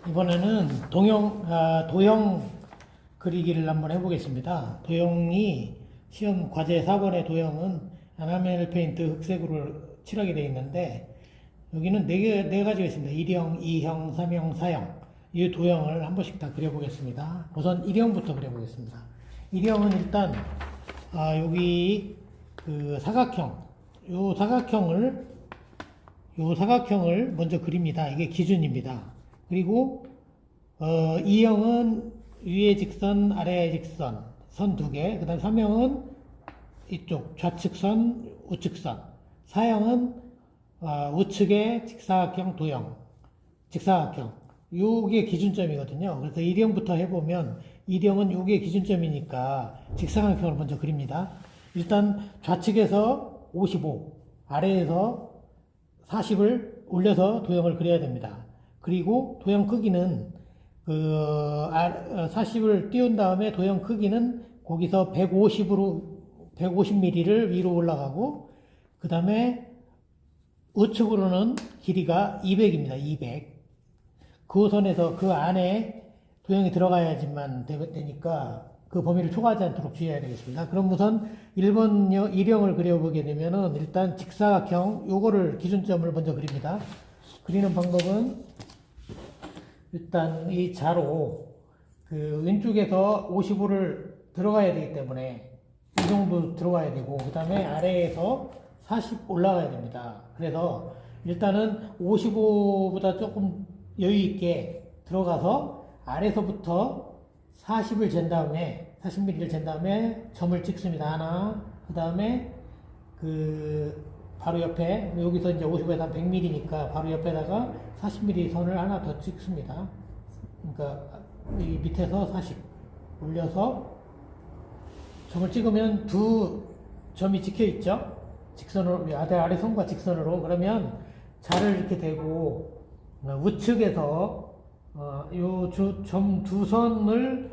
이번에는 도형 그리기를 한번 해보겠습니다. 도형이 시험 과제 4번의 도형은 에나멜 페인트 흑색으로 칠하게 되어 있는데 여기는 네 가지가 있습니다. 1형, 2형, 3형, 4형. 이 도형을 한 번씩 다 그려보겠습니다. 우선 1형부터 그려보겠습니다. 1형은 일단 여기 그 사각형, 요 사각형을 먼저 그립니다. 이게 기준입니다. 그리고 2형은 위의 직선, 아래의 직선, 선 2개. 그 다음 3형은 이쪽 좌측선, 우측선. 4형은 우측의 직사각형 도형, 직사각형. 요게 기준점이거든요. 그래서 1형부터 해보면 1형은 요게 기준점이니까 직사각형을 먼저 그립니다. 일단 좌측에서 55, 아래에서 40을 올려서 도형을 그려야 됩니다. 그리고 도형 크기는 40을 띄운 다음에 도형 크기는 거기서 150mm를 위로 올라가고 그 다음에 우측으로는 길이가 200입니다. 200. 그 선에서 그 안에 도형이 들어가야지만 되니까 그 범위를 초과하지 않도록 주의해야 되겠습니다. 그럼 우선 1형을 그려보게 되면은 일단 직사각형 요거를 기준점을 먼저 그립니다. 그리는 방법은 일단 이 자로 그 왼쪽에서 55를 들어가야 되기 때문에 이 정도 들어가야 되고 그 다음에 아래에서 40 올라가야 됩니다. 그래서 일단은 55보다 조금 여유 있게 들어가서 아래서부터 40을 잰 다음에 40mm를 잰 다음에 점을 찍습니다. 하나. 그 다음에 바로 옆에 여기서 이제 55에서 한 100mm니까 바로 옆에다가 40mm 선을 하나 더 찍습니다. 그러니까 이 밑에서 40 올려서 점을 찍으면 두 점이 찍혀 있죠. 직선으로 아래 선과 직선으로. 그러면 자를 이렇게 대고 우측에서 요 점 두 선을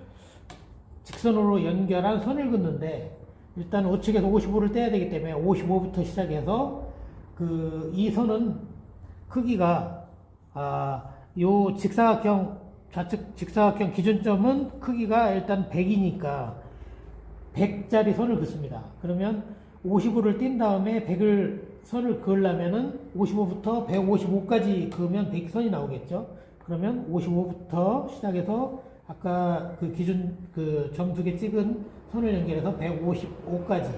직선으로 연결한 선을 긋는데 일단 우측에서 55를 떼야 되기 때문에 55부터 시작해서 이 선은 크기가 요 직사각형 좌측 직사각형 기준점은 크기가 일단 100이니까 100짜리 선을 긋습니다. 그러면 55를 띈 다음에 100을 선을 그으려면은 55부터 155까지 그으면 100선이 나오겠죠. 그러면 55부터 시작해서 아까 그 기준 점 2개 찍은 선을 연결해서 155까지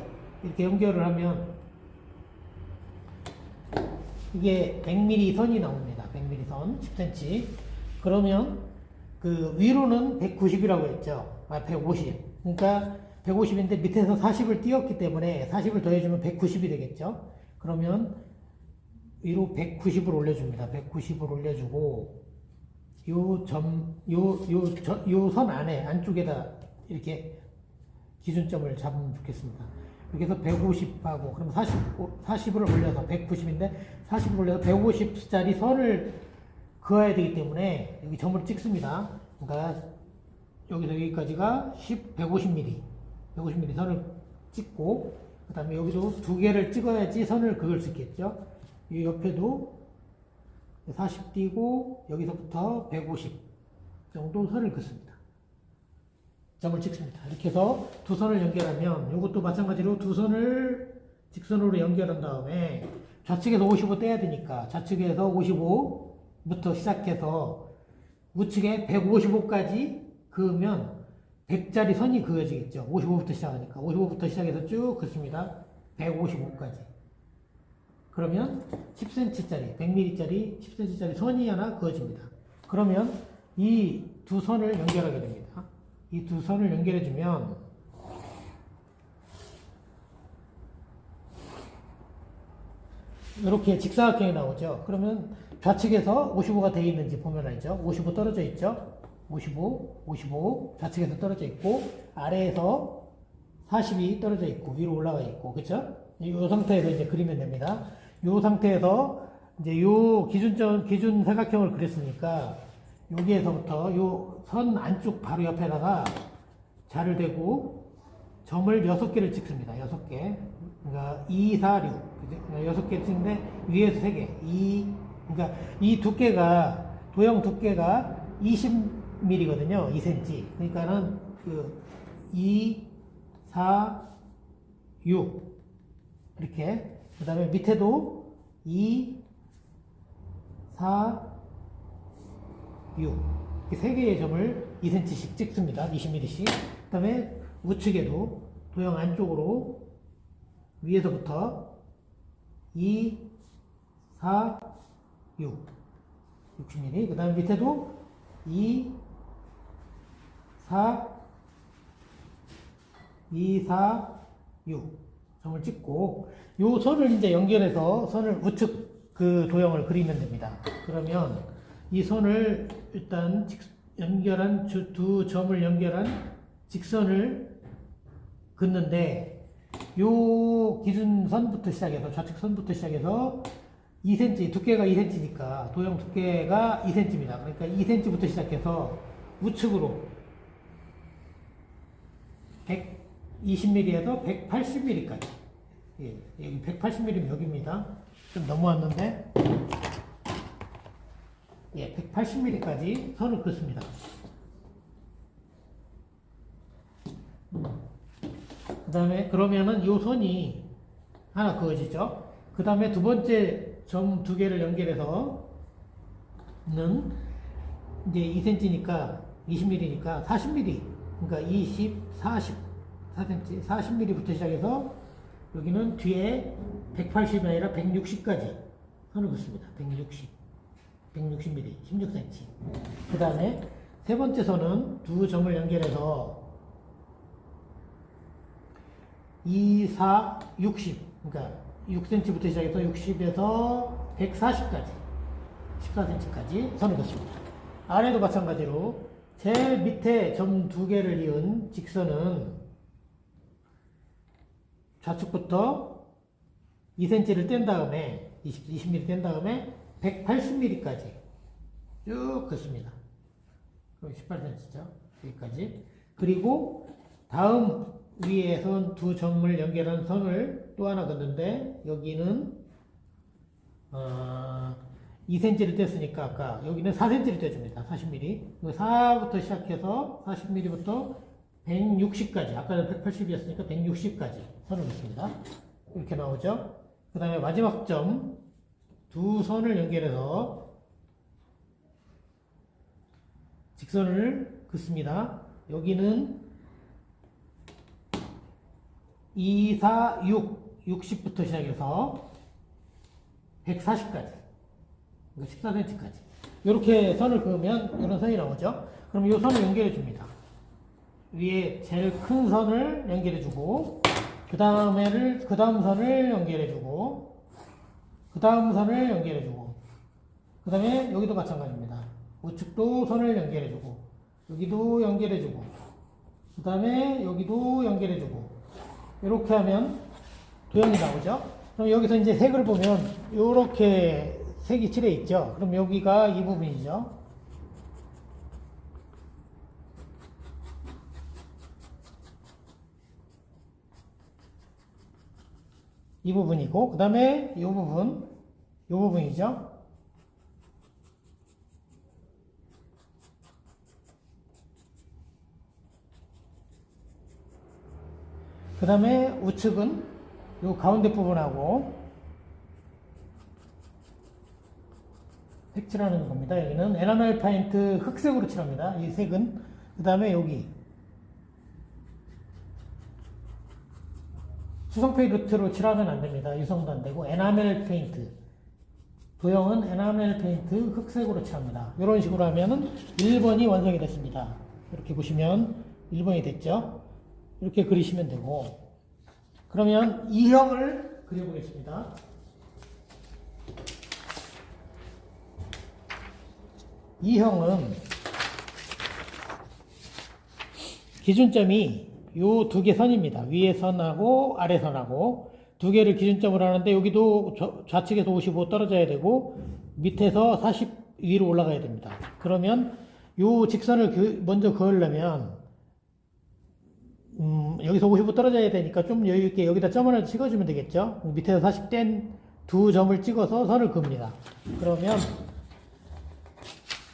이렇게 연결을 하면 이게 100mm 선이 나옵니다. 100mm 선 10cm. 그러면 위로는 190이라고 했죠. 150. 그러니까 150인데 밑에서 40을 띄웠기 때문에 40을 더해주면 190이 되겠죠. 그러면 위로 190을 올려줍니다. 190을 올려주고 요 선 안쪽에다 이렇게 기준점을 잡으면 좋겠습니다. 이렇게 해서 150하고, 그럼 40을 올려서 190인데, 40을 올려서 150짜리 선을 그어야 되기 때문에, 여기 점을 찍습니다. 그러니까, 여기서 여기까지가 150mm. 150mm 선을 찍고, 그 다음에 여기도 2개를 찍어야지 선을 그을 수 있겠죠. 이 옆에도 40 띄고 여기서부터 150 정도 선을 긋습니다. 점을 찍습니다. 이렇게 해서 두 선을 연결하면 이것도 마찬가지로 두 선을 직선으로 연결한 다음에 좌측에서 55 떼야 되니까 좌측에서 55부터 시작해서 우측에 155까지 그으면 100짜리 선이 그어지겠죠. 55부터 시작하니까 55부터 시작해서 쭉 긋습니다. 155까지. 그러면 10cm짜리, 100mm짜리, 10cm짜리 선이 하나 그어집니다. 그러면 이 두 선을 연결하게 됩니다. 이 두 선을 연결해주면 이렇게 직사각형이 나오죠. 그러면 좌측에서 55가 되어 있는지 보면 알죠. 55 떨어져 있죠. 55 좌측에서 떨어져 있고 아래에서 40이 떨어져 있고 위로 올라가 있고 그렇죠? 이 상태에서 이제 그리면 됩니다. 이 상태에서 이제 요 기준 사각형을 그렸으니까 여기에서부터 요 선 안쪽 바로 옆에다가 자를 대고 점을 6개를 찍습니다. 6개. 그러니까 2, 4, 6. 6개 찍는데 위에서 3개. 그러니까 이 두께가 도형 두께가 20mm거든요. 2cm. 그러니까는 그 2, 4, 6 이렇게. 그 다음에 밑에도 2, 4, 6 이렇게 세 개의 점을 2cm씩 찍습니다. 20mm씩. 그 다음에 우측에도 도형 안쪽으로 위에서부터 2, 4, 6 60mm. 그 다음에 밑에도 2, 4, 2, 4, 6 점을 찍고 요 선을 이제 연결해서 선을 우측 그 도형을 그리면 됩니다. 그러면 이 선을 일단 연결한 두 점을 연결한 직선을 긋는데 요 기준선부터 시작해서 좌측 선부터 시작해서 2cm 두께가 2cm니까 도형 두께가 2cm입니다. 그러니까 2cm부터 시작해서 우측으로 120mm에서 180mm까지. 예, 여기 180mm 여기입니다. 좀 넘어왔는데, 예, 180mm까지 선을 긋습니다. 그 다음에 그러면은 요 선이 하나 그어지죠. 그 다음에 두 번째 점 두 개를 연결해서는 이제 2cm니까 20mm니까 40mm. 그러니까 20, 40, 4cm, 40mm부터 시작해서 여기는 뒤에 180이 아니라 160까지 선을 긋습니다. 160mm, 16cm. 그 다음에 세 번째 선은 두 점을 연결해서 2, 4, 60. 그러니까 6cm부터 시작해서 60에서 140까지, 14cm까지 선을 긋습니다. 아래도 마찬가지로 제일 밑에 점 두 개를 이은 직선은 좌측부터 2cm를 뗀 다음에 20mm 뗀 다음에 180mm까지 쭉 긋습니다. 그럼 18cm죠. 여기까지. 그리고 다음 위에 선 두 점을 연결한 선을 또 하나 긋는데 여기는 2cm를 뗐으니까 아까 여기는 4cm를 떼줍니다. 40mm. 4부터 시작해서 40mm부터 160까지. 아까는 180이었으니까 160까지 선을 긋습니다. 이렇게 나오죠. 그 다음에 마지막 점 두 선을 연결해서 직선을 긋습니다. 여기는 2, 4, 6, 60부터 시작해서 140까지. 14cm까지. 이렇게 선을 그으면 이런 선이 나오죠. 그럼 이 선을 연결해 줍니다. 위에 제일 큰 선을 연결해 주고, 그 다음 선을 연결해 주고, 그 다음 선을 연결해 주고, 그 다음에 여기도 마찬가지입니다. 우측도 선을 연결해 주고, 여기도 연결해 주고, 그 다음에 여기도 연결해 주고, 이렇게 하면 도형이 나오죠. 그럼 여기서 이제 색을 보면 이렇게 색이 칠해 있죠. 그럼 여기가 이 부분이죠. 이 부분이고, 그 다음에 이 부분이죠. 그 다음에 우측은 이 가운데 부분하고 색칠하는 겁니다. 여기는 에나멜 페인트 흑색으로 칠합니다. 이 색은. 그 다음에 여기 수성 페인트로 칠하면 안 됩니다. 유성도 안 되고 에나멜 페인트. 도형은 에나멜 페인트 흑색으로 칠합니다. 이런 식으로 하면은 1번이 완성이 됐습니다. 이렇게 보시면 1번이 됐죠. 이렇게 그리시면 되고, 그러면 이 형을 그려보겠습니다. 이 형은 기준점이 요 두 개 선입니다. 위에 선하고 아래 선하고 두 개를 기준점으로 하는데 여기도 좌측에서 55 떨어져야 되고 밑에서 40 위로 올라가야 됩니다. 그러면 요 직선을 먼저 그으려면 여기서 55 떨어져야 되니까 좀 여유있게 여기다 점을 하나 찍어주면 되겠죠. 밑에서 40 뗀 두 점을 찍어서 선을 그읍니다. 그러면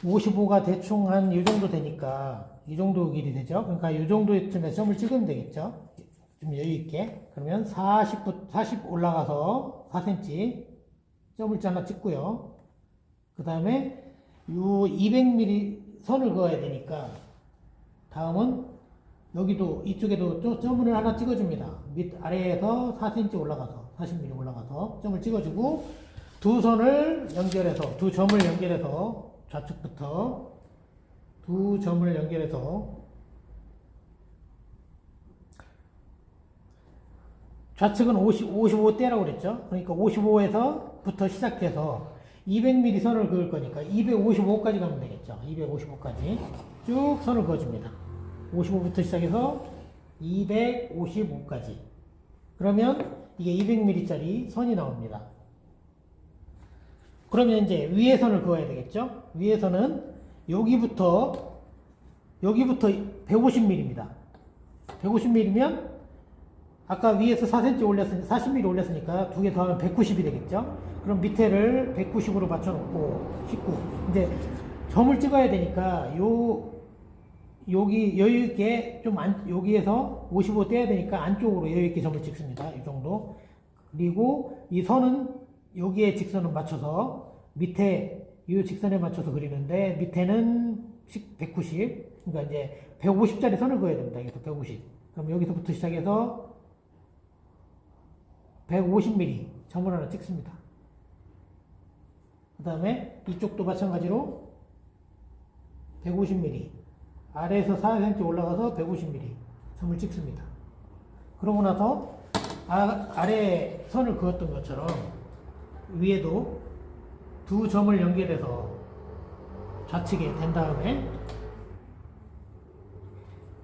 55가 대충 한 이 정도 되니까 이 정도 길이 되죠. 그러니까 이 정도쯤에 점을 찍으면 되겠죠. 좀 여유 있게. 그러면 40 올라가서 4cm 점을 하나 찍고요. 그 다음에 이 200mm 선을 그어야 되니까 다음은 여기도 이쪽에도 점을 하나 찍어줍니다. 밑 아래에서 4cm 올라가서 40mm 올라가서 점을 찍어주고 두 선을 연결해서 두 점을 연결해서 좌측부터 두 점을 연결해서 좌측은 55대라고 그랬죠. 그러니까 55에서부터 시작해서 200mm 선을 그을 거니까 255까지 가면 되겠죠. 255까지 쭉 선을 그어줍니다. 55부터 시작해서 255까지. 그러면 이게 200mm짜리 선이 나옵니다. 그러면 이제 위에 선을 그어야 되겠죠. 위에 선은 여기부터 150mm입니다. 150mm면 아까 위에서 4cm 올렸으니까 40mm 올렸으니까 두 개 더하면 190이 되겠죠. 그럼 밑에를 190으로 맞춰놓고 19. 이제 점을 찍어야 되니까 여기 여유 있게 좀 여기에서 55 떼야 되니까 안쪽으로 여유 있게 점을 찍습니다. 이 정도. 그리고 이 선은 여기에 직선을 맞춰서 밑에 이 직선에 맞춰서 그리는데 밑에는 190. 그러니까 이제 150짜리 선을 그어야 됩니다. 여기서 150. 그럼 여기서부터 시작해서 150mm 점을 하나 찍습니다. 그 다음에 이쪽도 마찬가지로 150mm 아래에서 4cm 올라가서 150mm 점을 찍습니다. 그러고 나서 아래 선을 그었던 것처럼 위에도 두 점을 연결해서 좌측에 댄 다음에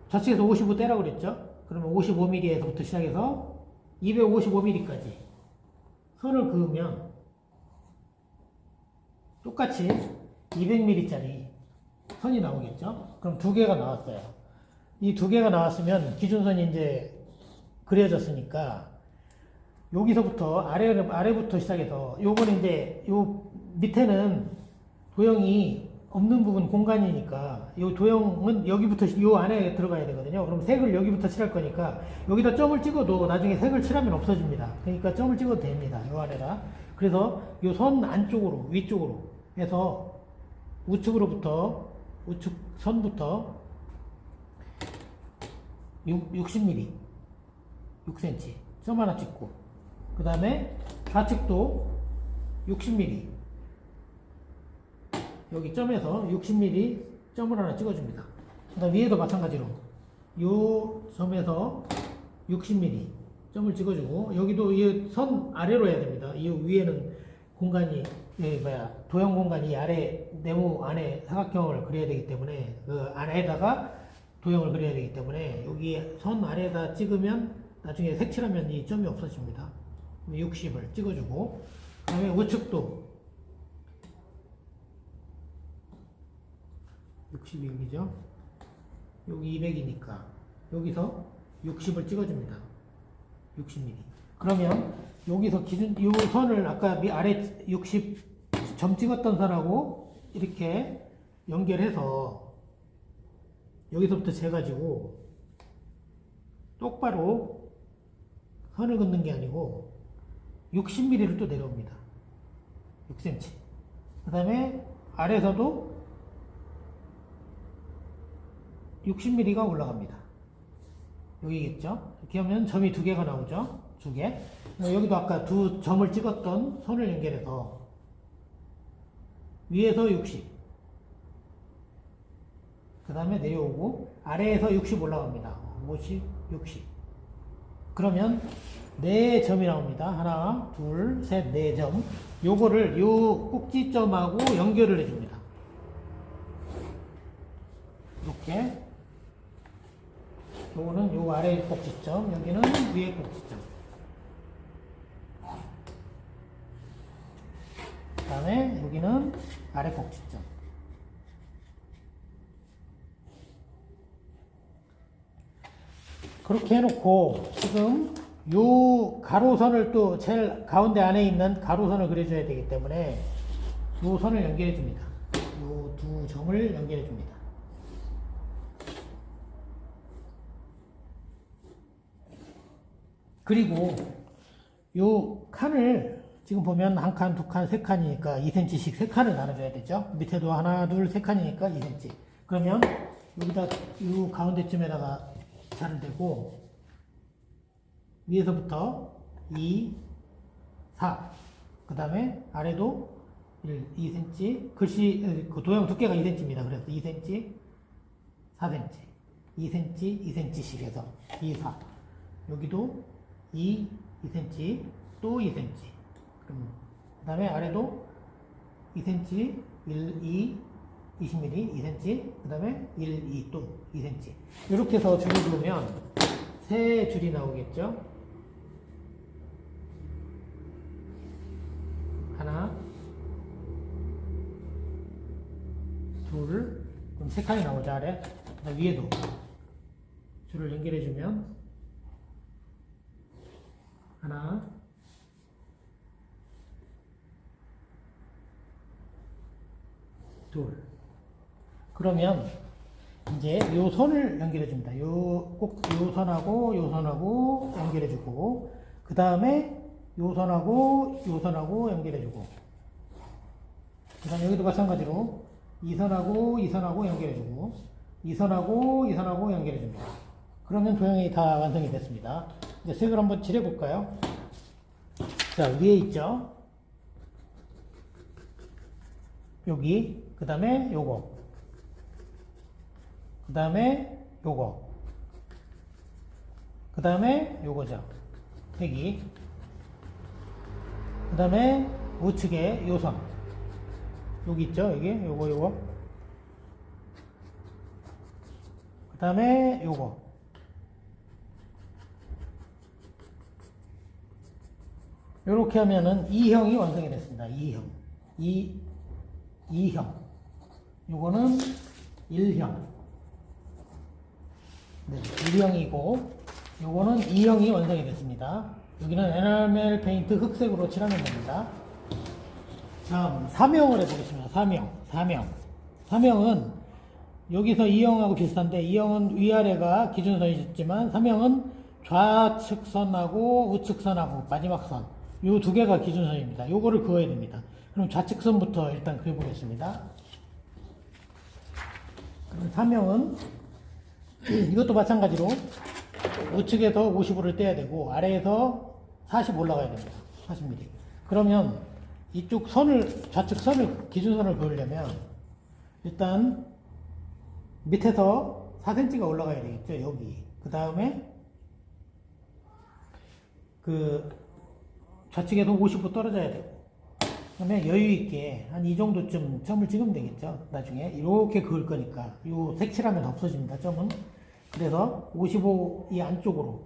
좌측에서 55 떼라고 그랬죠. 그러면 55mm에서부터 시작해서 255mm까지 선을 그으면 똑같이 200mm짜리 선이 나오겠죠. 그럼 두 개가 나왔어요. 이 두 개가 나왔으면 기준선이 이제 그려졌으니까 여기서부터 아래부터 시작해서 요거는 이제 요 밑에는 도형이 없는 부분 공간이니까 요 도형은 여기부터 요 안에 들어가야 되거든요. 그럼 색을 여기부터 칠할 거니까 여기다 점을 찍어도 나중에 색을 칠하면 없어집니다. 그러니까 점을 찍어도 됩니다. 요 아래라. 그래서 요 선 안쪽으로 위쪽으로 해서 우측으로부터 우측 선부터 60mm 6cm 점 하나 찍고 그 다음에 좌측도 60mm 여기 점에서 60mm 점을 하나 찍어줍니다. 그 다음 위에도 마찬가지로 이 점에서 60mm 점을 찍어주고 여기도 이 선 아래로 해야 됩니다. 이 위에는 공간이 도형 공간이 아래 네모 안에 사각형을 그려야 되기 때문에 그 안에다가 도형을 그려야 되기 때문에 여기 선 아래에다 찍으면 나중에 색칠하면 이 점이 없어집니다. 60을 찍어주고 그 다음에 우측도 60이 여기죠. 여기 200이니까 여기서 60을 찍어줍니다. 60mm. 그러면 여기서 기준 이 선을 아까 아래 60 점 찍었던 선하고 이렇게 연결해서 여기서부터 재가지고 똑바로 선을 긋는 게 아니고 60mm를 또 내려옵니다. 6cm. 그 다음에 아래에서도 60mm가 올라갑니다. 여기겠죠? 이렇게 하면 점이 두 개가 나오죠? 두 개. 여기도 아까 두 점을 찍었던 선을 연결해서 위에서 60. 그 다음에 내려오고 아래에서 60 올라갑니다. 50, 60. 그러면 4점이 나옵니다. 하나, 둘, 셋, 4점. 요거를 요 꼭지점하고 연결을 해줍니다. 이렇게. 요거는 요 아래 꼭지점, 여기는 위에 꼭지점. 그 다음에 여기는 아래 꼭지점. 그렇게 해놓고 지금 요 가로선을 또 제일 가운데 안에 있는 가로선을 그려줘야 되기 때문에 요 선을 연결해 줍니다. 요 두 점을 연결해 줍니다. 그리고 요 칸을 지금 보면 한 칸, 두 칸, 세 칸이니까 2cm씩 세 칸을 나눠줘야 되죠. 밑에도 하나, 둘, 세 칸이니까 2cm. 그러면 여기다 요 가운데쯤에다가 자를 대고 위에서부터 2, 4. 그 다음에 아래도 1, 2cm. 글씨, 그 도형 두께가 2cm입니다. 그래서 2cm, 4cm, 2cm, 2cm씩 해서 2, 4. 여기도 2, 2cm, 또 2cm. 그 다음에 아래도 2cm, 1, 2, 20mm, 2cm, 그 다음에 1, 2, 또 2cm. 이렇게 해서 줄을 그으면 세 줄이 나오겠죠? 하나, 둘, 그럼 세 칸이 나오죠, 아래. 그 다음 위에도 줄을 연결해주면 하나, 둘. 그러면 이제 요 선을 연결해 줍니다. 꼭 요 선하고 요 선하고 연결해 주고, 그 다음에 요 선하고 요 선하고 연결해 주고, 그 다음에 여기도 마찬가지로 이 선하고 이 선하고 연결해 주고, 이 선하고 이 선하고 연결해 줍니다. 그러면 도형이 다 완성이 됐습니다. 이제 색을 한번 칠해 볼까요? 자, 위에 있죠? 여기, 그 다음에 요거, 그 다음에 요거, 그 다음에 요거죠. 색이. 그 다음에 우측에 요선. 여기 있죠? 여기, 요거. 그 다음에 요거. 요렇게 하면은 2형이 완성이 됐습니다. 2형. 2형. 요거는 1형. 네, 1형이고, 요거는 2형이 완성이 됐습니다. 여기는 에나멜 페인트 흑색으로 칠하면 됩니다. 다음, 3형을 해보겠습니다. 3형은 여기서 2형하고 비슷한데, 2형은 위아래가 기준선이었지만, 3형은 좌측선하고 우측선하고 마지막 선. 요 두 개가 기준선입니다. 요거를 그어야 됩니다. 그럼 좌측선부터 일단 그려보겠습니다. 그럼 3형은 이것도 마찬가지로 우측에서 55를 떼야 되고 아래에서 40 올라가야 됩니다. 40mm. 그러면 이쪽 선을, 좌측 선을, 기준선을 그으려면 일단 밑에서 4cm가 올라가야 되겠죠. 여기. 그 다음에 그 좌측에서 55 떨어져야 되고, 그 다음에 여유있게 한 이 정도쯤 점을 찍으면 되겠죠. 나중에 이렇게 그을 거니까 요 색칠하면 없어집니다. 점은. 그래서 55 이 안쪽으로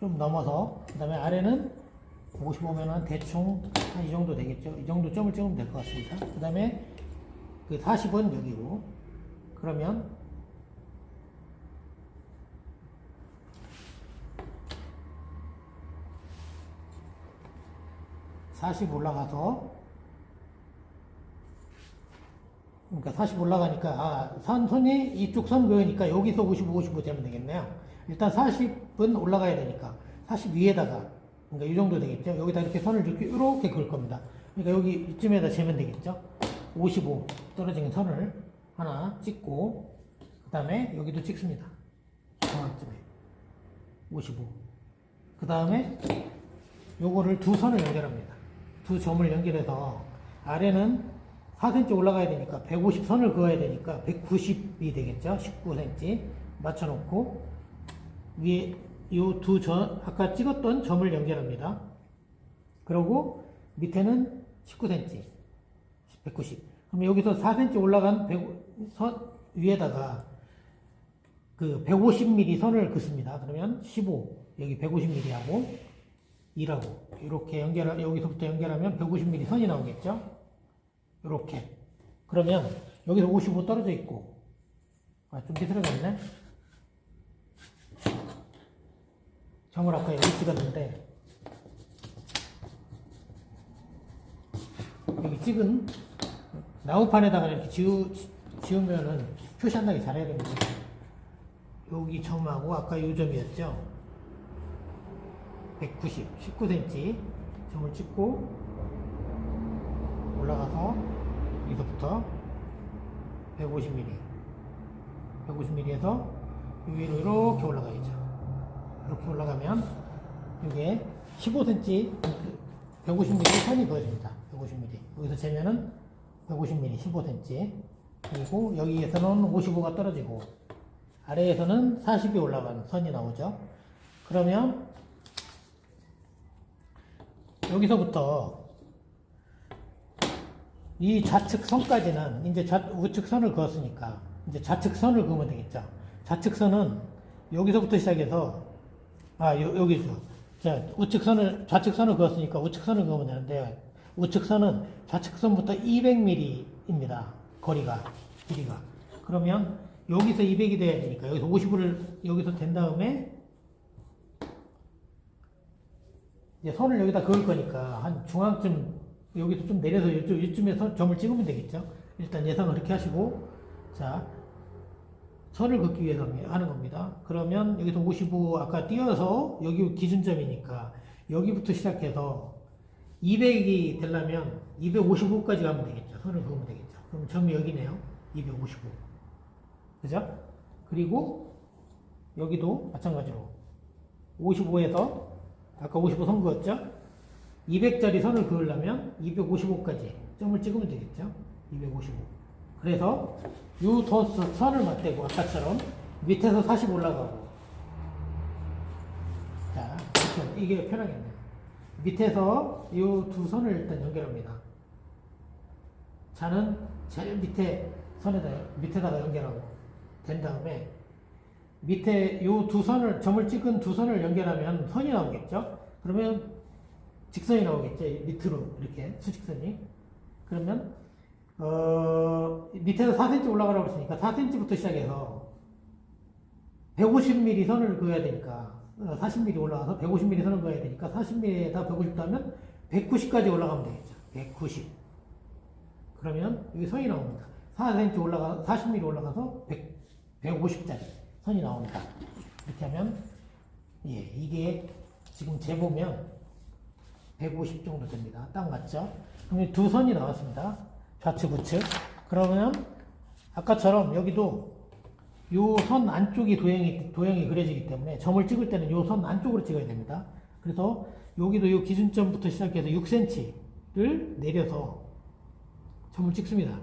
좀 넘어서, 그 다음에 아래는 55면은 대충 한 이 정도 되겠죠. 이 정도 점을 찍으면 될 것 같습니다. 그 다음에 그 40은 여기고, 그러면 (40) 올라가서, 그러니까 40 올라가니까, 선이 이쪽 선 그으니까 여기서 55 되면 되겠네요. 일단 40은 올라가야 되니까 40 위에다가, 그러니까 이 정도 되겠죠. 여기다 이렇게 선을 이렇게 그을 겁니다. 그러니까 여기 이쯤에다 재면 되겠죠. 55 떨어진 선을 하나 찍고, 그 다음에 여기도 찍습니다. 중앙쯤에 55. 그 다음에 요거를 두 선을 연결합니다. 두 점을 연결해서 아래는 4cm 올라가야 되니까 150 선을 그어야 되니까 190이 되겠죠. 19cm 맞춰놓고 위에 요 두 점, 아까 찍었던 점을 연결합니다. 그리고 밑에는 19cm 190. 그럼 여기서 4cm 올라간 선 위에다가 그 150mm 선을 긋습니다. 그러면 15, 여기 150mm 하고 2라고 이렇게 여기서부터 연결하면 150mm 선이 나오겠죠? 이렇게. 그러면 여기서 55 떨어져 있고, 좀 비틀어졌네. 점을 아까 여기 찍었는데, 여기 찍은 나무판에다가 이렇게 지우면은 표시 안 나게 잘해야 됩니다. 여기 점하고 아까 요 점이었죠. 190, 19cm 점을 찍고 올라가서 여기서부터 150mm, 150mm에서 위로 이렇게 올라가야죠. 이렇게 올라가면 이게 15cm, 150mm 선이 그어집니다. 150mm. 여기서 재면은 150mm, 15cm. 그리고 여기에서는 55가 떨어지고 아래에서는 40이 올라가는 선이 나오죠. 그러면 여기서부터 이 좌측선까지는 이제 우측선을 그었으니까 이제 좌측선을 그으면 되겠죠. 좌측선은 여기서부터 시작해서 여기죠. 자, 좌측선을 그었으니까 우측선을 그으면 되는데 우측선은 좌측선부터 200mm입니다. 거리가, 길이가. 그러면 여기서 200이 돼야 되니까 여기서 50을 여기서 댄 다음에 이제 선을 여기다 그을 거니까 한 중앙쯤 여기서 좀 내려서 이쯤에서 점을 찍으면 되겠죠. 일단 예상을 그렇게 하시고 자 선을 긋기 위해서 하는 겁니다. 그러면 여기서 55 아까 띄어서 여기 기준점이니까 여기부터 시작해서 200이 되려면 255까지 가면 되겠죠. 선을 그으면 되겠죠. 그럼 점이 여기네요. 255. 그죠? 그리고 여기도 마찬가지로 55에서 아까 55 선 그었죠? 200짜리 선을 그으려면 255까지 점을 찍으면 되겠죠? 255. 그래서 요 선을 맞대고 아까처럼 밑에서 40 올라가고 자, 이게 편하겠네요. 밑에서 요 두 선을 일단 연결합니다. 자는 제일 밑에다가 연결하고 된 다음에 밑에 요 두 선을 점을 찍은 두 선을 연결하면 선이 나오겠죠? 그러면 직선이 나오겠죠? 밑으로 이렇게 수직선이. 그러면 밑에서 4cm 올라가라고 했으니까 4cm부터 시작해서 150mm 선을 그어야 되니까 40mm 올라가서 150mm 선을 그어야 되니까 40mm에다 150 하면 190까지 올라가면 되겠죠. 190. 그러면 여기 선이 나옵니다. 4cm 올라가 40mm 올라가서 150짜리 선이 나옵니다. 이렇게 하면 예, 이게 지금 재보면 150 정도 됩니다. 딱 맞죠? 그럼 두 선이 나왔습니다. 좌측 우측. 그러면 아까처럼 여기도 요 선 안쪽이 도형이 그려지기 때문에 점을 찍을 때는 요 선 안쪽으로 찍어야 됩니다. 그래서 여기도 요 기준점부터 시작해서 6cm를 내려서 점을 찍습니다.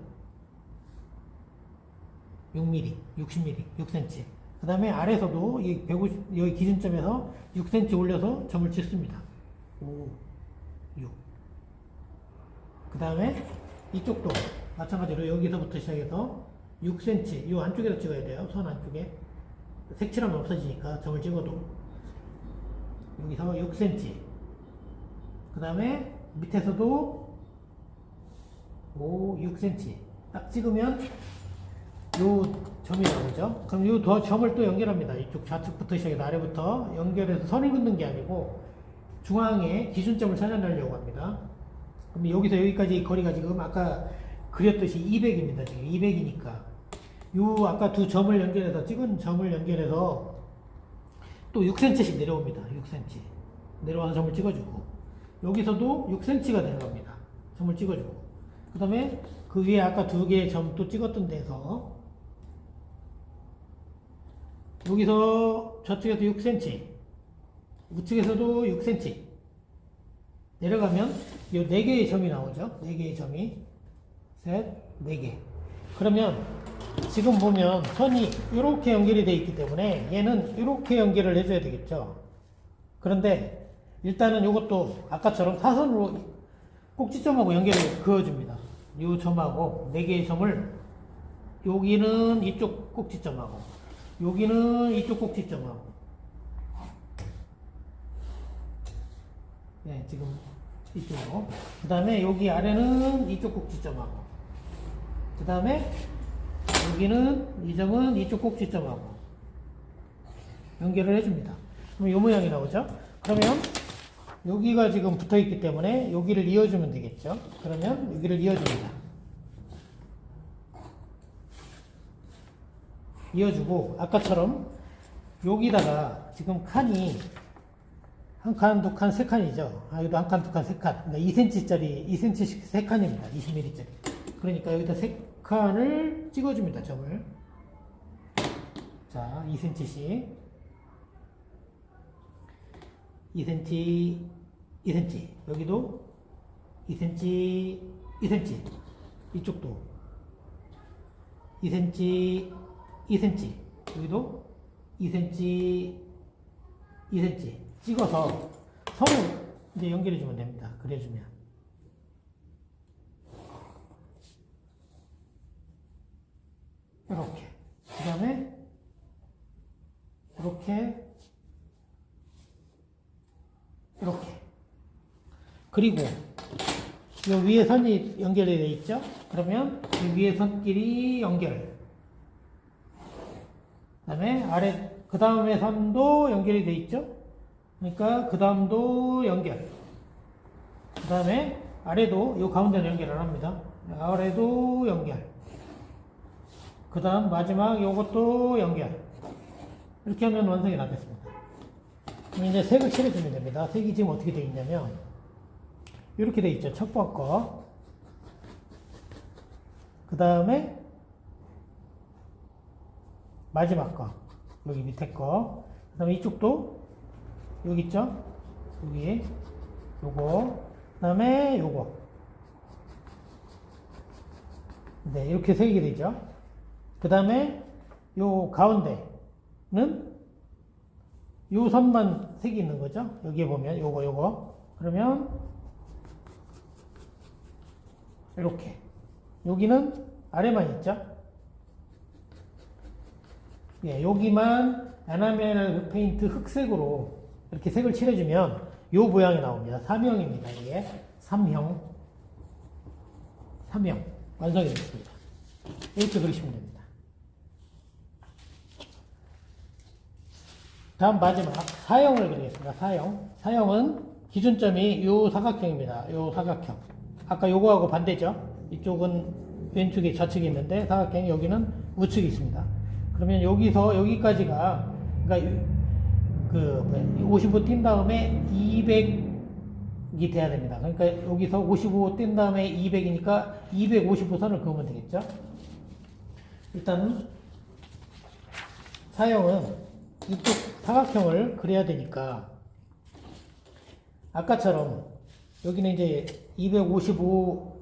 6mm, 60mm, 6cm. 그 다음에 아래에서도 이 150, 여기 기준점에서 6cm 올려서 점을 찍습니다. 5, 6. 그 다음에 이쪽도 마찬가지로 여기서부터 시작해서 6cm, 이 안쪽에다 찍어야 돼요. 선 안쪽에. 색칠하면 없어지니까 점을 찍어도. 여기서 6cm. 그 다음에 밑에서도 5, 6cm. 딱 찍으면 요 점이 나오죠. 그럼 요 점을 또 연결합니다. 이쪽 좌측부터 시작해서 아래부터 연결해서 선을 긋는 게 아니고 중앙에 기준점을 찾아내려고 합니다. 그럼 여기서 여기까지 거리가 지금 아까 그렸듯이 200입니다. 지금 200이니까 요 아까 두 점을 연결해서 찍은 점을 연결해서 또 6cm씩 내려옵니다. 6cm 내려와서 점을 찍어주고 여기서도 6cm가 내려갑니다. 점을 찍어주고 그 다음에 그 위에 아까 두 개의 점 또 찍었던 데서 여기서 좌측에서 6cm 우측에서도 6cm 내려가면 이 4개의 점이 나오죠. 4개의 점이 셋, 4개. 그러면 지금 보면 선이 이렇게 연결이 되어 있기 때문에 얘는 이렇게 연결을 해줘야 되겠죠. 그런데 일단은 이것도 아까처럼 사선으로 꼭지점하고 연결을 그어줍니다. 이 점하고 4개의 점을 여기는 이쪽 꼭지점하고 여기는 이쪽 꼭지점하고 네, 지금 이쪽으로 그 다음에 여기 아래는 이쪽 꼭지점하고 그 다음에 여기는 이 점은 이쪽 꼭지점하고 연결을 해줍니다. 그럼 이 모양이 나오죠. 그러면 여기가 지금 붙어 있기 때문에 여기를 이어주면 되겠죠. 그러면 여기를 이어줍니다. 이어주고, 아까처럼 여기다가 지금 칸이 한 칸, 두 칸, 세 칸이죠. 여기도 한 칸, 두 칸, 세 칸. 그러니까 2cm짜리, 2cm씩 세 칸입니다. 20mm짜리. 그러니까 여기다 세 칸을 찍어줍니다. 점을. 자, 2cm씩. 2cm, 2cm. 여기도 2cm, 2cm. 이쪽도 2cm, 2cm. 여기도 2cm, 2cm. 찍어서 선을 이제 연결해주면 됩니다. 그려주면. 이렇게. 그 다음에 이렇게 이렇게. 그리고 이 위에 선이 연결이 되어 있죠? 그러면 이 위에 선끼리 연결. 그 다음에 아래, 그 다음에 선도 연결이 되어 있죠? 그러니까 그 다음도 연결. 그 다음에 아래도 이 가운데는 연결 안 합니다. 아래도 연결. 그 다음 마지막 요것도 연결. 이렇게 하면 완성이 다 됐습니다. 그럼 이제 색을 칠해주면 됩니다. 색이 지금 어떻게 되어 있냐면 이렇게 되어 있죠. 첫 번 거. 그 다음에 마지막 거. 여기 밑에 거. 그 다음에 이쪽도 여기 있죠? 여기 요거. 그 다음에 요거. 네, 이렇게 색이 되죠. 그 다음에 요 가운데는 요 선만 색이 있는 거죠. 여기에 보면 요거. 그러면 이렇게. 여기는 아래만 있죠. 예, 여기만 에나멜 페인트 흑색으로 이렇게 색을 칠해주면 요 모양이 나옵니다. 3형입니다. 이게 3형 완성이 됐습니다. 이렇게 그리시면 됩니다. 다음 마지막 사형을 그리겠습니다. 사형은 기준점이 요 사각형입니다. 요 사각형. 아까 요거하고 반대죠. 이쪽은 왼쪽에 좌측이 있는데 사각형이 여기는 우측이 있습니다. 그러면 여기서 여기까지가, 그러니까 그 55 뛴 다음에 200이 돼야 됩니다. 그러니까 여기서 55 뛴 다음에 200이니까 255선을 그으면 되겠죠. 일단 사형은 이쪽 사각형을 그려야 되니까 아까처럼 여기는 이제 255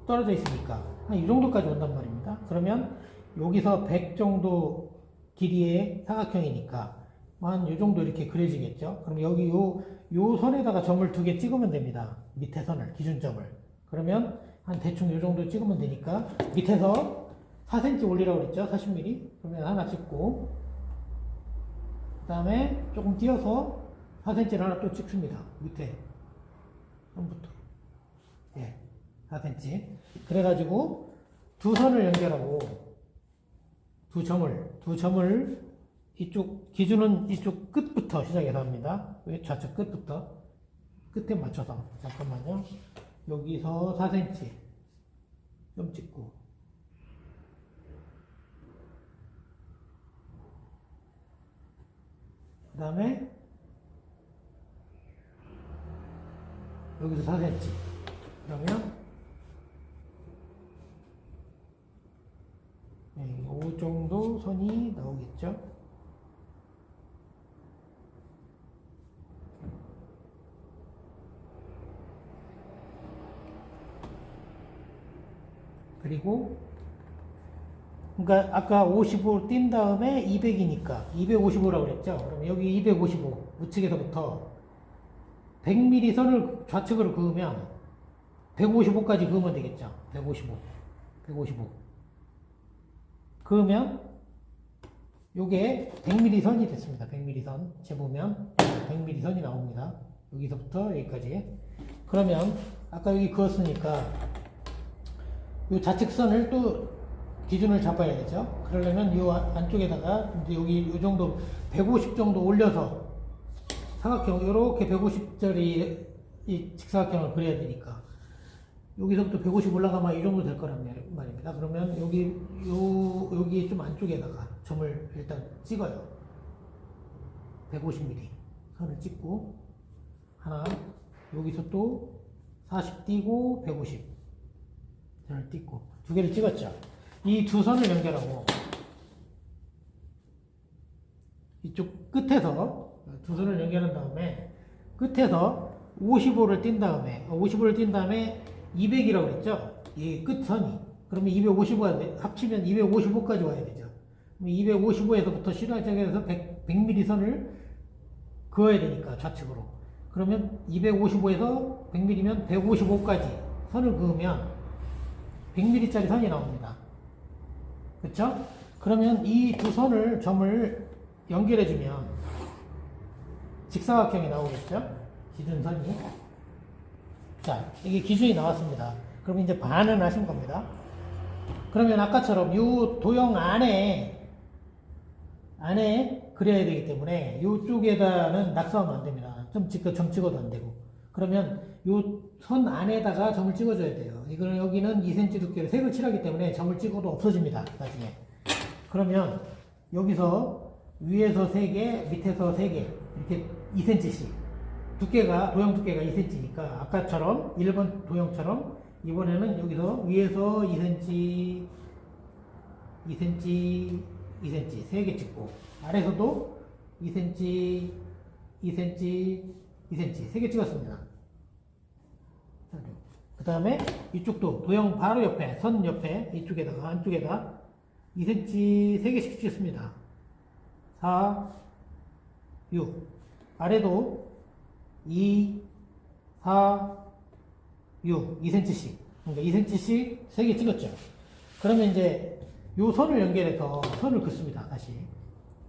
떨어져 있으니까 한 이 정도까지 온단 말입니다. 그러면 여기서 100 정도 길이의 사각형이니까 한 이 정도 이렇게 그려지겠죠. 그럼 여기 요 선에다가 점을 2개 찍으면 됩니다. 밑에 선을, 기준점을. 그러면 한 대충 이 정도 찍으면 되니까 밑에서 4cm 올리라고 그랬죠. 40mm. 그러면 하나 찍고 그 다음에 조금 띄어서 4cm를 하나 또 찍습니다. 밑에 선부터. 예, 4cm. 그래가지고 두 선을 연결하고 두 점을 이쪽 기준은 이쪽 끝부터 시작해서 합니다. 좌측 끝부터 끝에 맞춰서. 잠깐만요. 여기서 4cm 좀 찍고 그 다음에 여기서 4cm. 그러면 이 정도 선이 나오겠죠. 그리고 그러니까 아까 55 뛴 다음에 200이니까 255라고 그랬죠. 그럼 여기 255 우측에서부터 100mm 선을 좌측으로 그으면 155까지 그으면 되겠죠. 155 그으면 요게 100mm 선이 됐습니다. 100mm 선 재보면 100mm 선이 나옵니다. 여기서부터 여기까지. 그러면 아까 여기 그었으니까 요 좌측선을 또 기준을 잡아야 되죠. 그러려면 요 안쪽에다가 이제 여기 요 정도 150 정도 올려서 사각형 이렇게 150짜리 이 직사각형을 그려야 되니까 여기서부터 150 올라가면 이 정도 될 거란 말입니다. 그러면 여기 좀 안쪽에다가 점을 일단 찍어요. 150mm 선을 찍고 하나, 여기서 또 40 띄고 150 선을 띄고 두 개를 찍었죠. 이 두 선을 연결하고 이쪽 끝에서 두 선을 연결한 다음에 끝에서 55를 띈 다음에 200이라고 그랬죠. 이 끝선이 그러면 255가 합치면 255까지 와야 되죠. 255에서부터 시작해서 100mm 선을 그어야 되니까 좌측으로. 그러면 255에서 100mm면 155까지 선을 그으면 100mm짜리 선이 나옵니다. 그렇죠? 그러면 이 두 선을 점을 연결해주면 직사각형이 나오겠죠? 기준선이. 자, 이게 기준이 나왔습니다. 그럼 이제 반은 하신 겁니다. 그러면 아까처럼 이 도형 안에 그려야 되기 때문에 이쪽에다는 낙서하면 안 됩니다. 점 찍어도 안 되고. 그러면 이 선 안에다가 점을 찍어줘야 돼요. 이거는 여기는 2cm 두께로 색을 칠하기 때문에 점을 찍어도 없어집니다. 나중에. 그러면 여기서 위에서 3개, 밑에서 3개 이렇게 2cm씩 도형 두께가 2cm니까 아까처럼 1번 도형처럼 이번에는 여기서 위에서 2cm 2cm 2cm 3개 찍고 아래에서도 2cm 2cm 2cm 3개 찍었습니다. 그 다음에 이쪽도 도형 바로 옆에 선 옆에 이쪽에다가 안쪽에다 2cm 3개씩 찍습니다. 4, 6 아래도 2, 4, 6 2cm씩 그러니까 2cm씩 3개 찍었죠. 그러면 이제 요 선을 연결해서 선을 긋습니다. 다시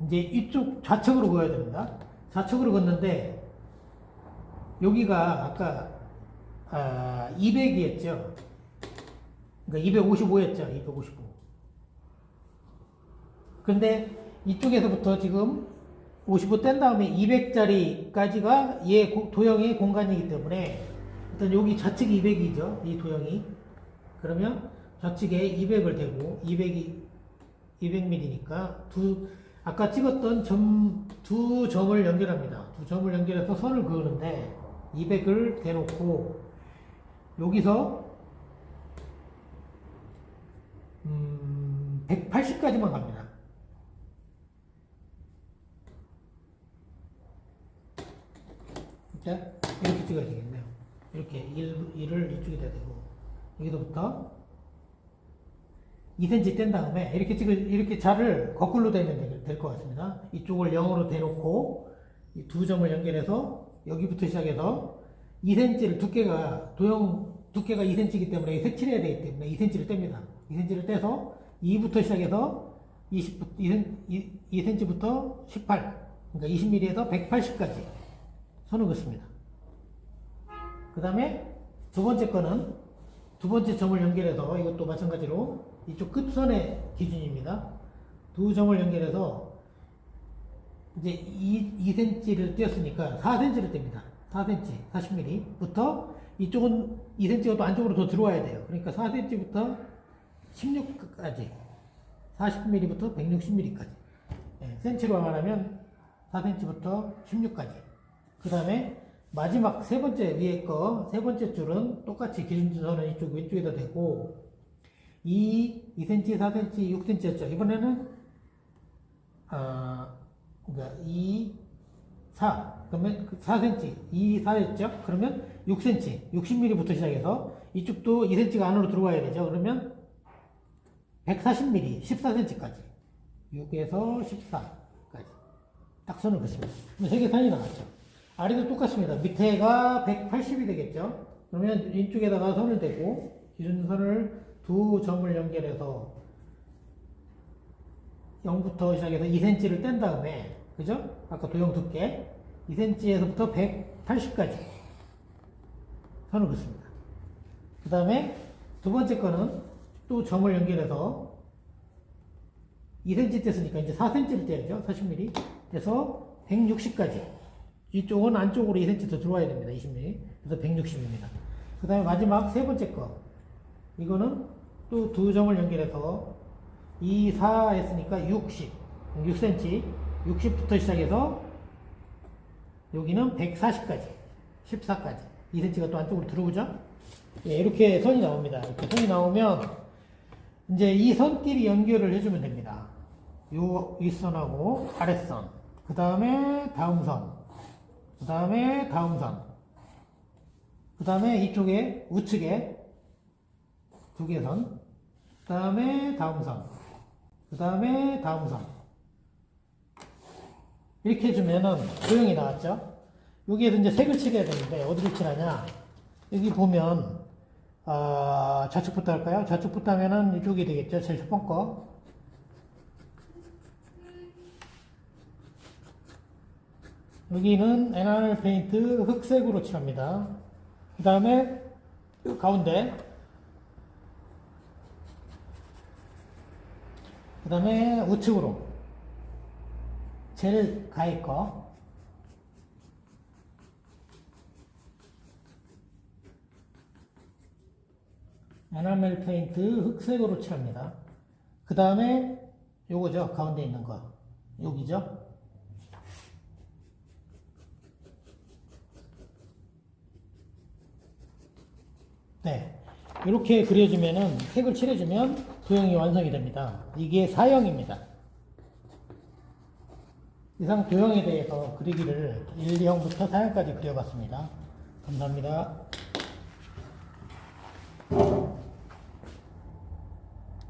이제 이쪽 좌측으로 그어야 됩니다. 좌측으로 긋는데 여기가 아까 200이었죠. 그러니까 255였죠. 255. 근데 이쪽에서부터 지금 55 뗀 다음에 200짜리까지가 얘 도형의 공간이기 때문에 일단 여기 좌측이 200이죠. 이 도형이. 그러면 좌측에 200을 대고 200mm니까 아까 찍었던 두 점을 연결합니다. 두 점을 연결해서 선을 그으는데 200을 대놓고 여기서 180까지만 갑니다. 자, 이렇게 찍어야 되겠네요. 이렇게 1을 이쪽에다 대고 여기서부터 2cm 뗀 다음에 이렇게 자를 거꾸로 대면 될 것 같습니다. 이쪽을 0으로 대놓고 이 두 점을 연결해서 여기부터 시작해서 2cm를 도형 두께가 2cm이기 때문에 색칠해야 되기 때문에 2cm를 뗍니다. 2cm를 떼서 2부터 시작해서 2cm부터 18, 그러니까 20mm에서 180까지 선을 긋습니다. 그 다음에 두 번째 거는 두 번째 점을 연결해서 이것도 마찬가지로 이쪽 끝선의 기준입니다. 두 점을 연결해서 이제 2cm를 띄었으니까 4cm를 뗍니다. 4cm, 40mm부터 이쪽은 2cm가 또 안쪽으로 더 들어와야 돼요. 그러니까 4cm부터 16까지 40mm부터 160mm까지 cm로 말하면 4cm부터 16까지 그 다음에 마지막 세 번째 위에 세 번째 줄은 똑같이 기준선은 이쪽 왼쪽에다 대고 2cm, 4cm, 6cm였죠. 이번에는 그러니까 2, 4 그러면 4cm, 2, 4였죠. 그러면 6cm, 60mm부터 시작해서 이쪽도 2cm가 안으로 들어와야 되죠. 그러면 140mm, 14cm까지 6에서 14까지 딱 선을 긋습니다. 그럼 3개 선이 나왔죠. 아래도 똑같습니다. 밑에가 180이 되겠죠. 그러면 이쪽에다가 선을 대고 기준선을 두 점을 연결해서 0부터 시작해서 2cm를 뗀 다음에 그죠? 아까 도형 두께 2cm에서부터 180까지 선을 긋습니다. 그 다음에 두 번째 거는 또 점을 연결해서 2cm 뗐으니까 이제 4cm를 떼야죠. 40mm 떼서 160까지 이쪽은 안쪽으로 2cm 더 들어와야 됩니다. 20mm 그래서 160입니다. 그 다음에 마지막 세 번째 거. 이거는 또 두 점을 연결해서 2, 4 했으니까 60, 6cm, 60부터 시작해서 여기는 140까지, 14까지, 2cm가 또 안쪽으로 들어오죠? 예, 이렇게 선이 나옵니다. 이렇게 선이 나오면 이제 이 선끼리 연결을 해주면 됩니다. 요 윗선하고 아랫선, 그 다음에 다음 선, 그 다음에 다음 선, 그 다음에 이쪽에 우측에 두 개 선, 그 다음에 다음 선, 그 다음에 다음 선. 이렇게 해주면은 도형이 나왔죠? 여기에서 이제 색을 칠해야 되는데 어디를 칠하냐? 여기 보면 좌측부터 할까요? 좌측부터 하면은 이쪽이 되겠죠? 제일 첫 번째 거. 여기는 에나멜 페인트 흑색으로 칠합니다. 그 다음에 가운데, 그 다음에 우측으로 제일 가위 거, 에나멜 페인트 흑색으로 칠합니다. 그 다음에 요거죠, 가운데 있는 거, 여기죠. 네, 이렇게 그려주면은 색을 칠해주면 도형이 완성이 됩니다. 이게 사형입니다. 이상 도형에 대해서 그리기를 1, 2형부터 4형까지 그려봤습니다. 감사합니다.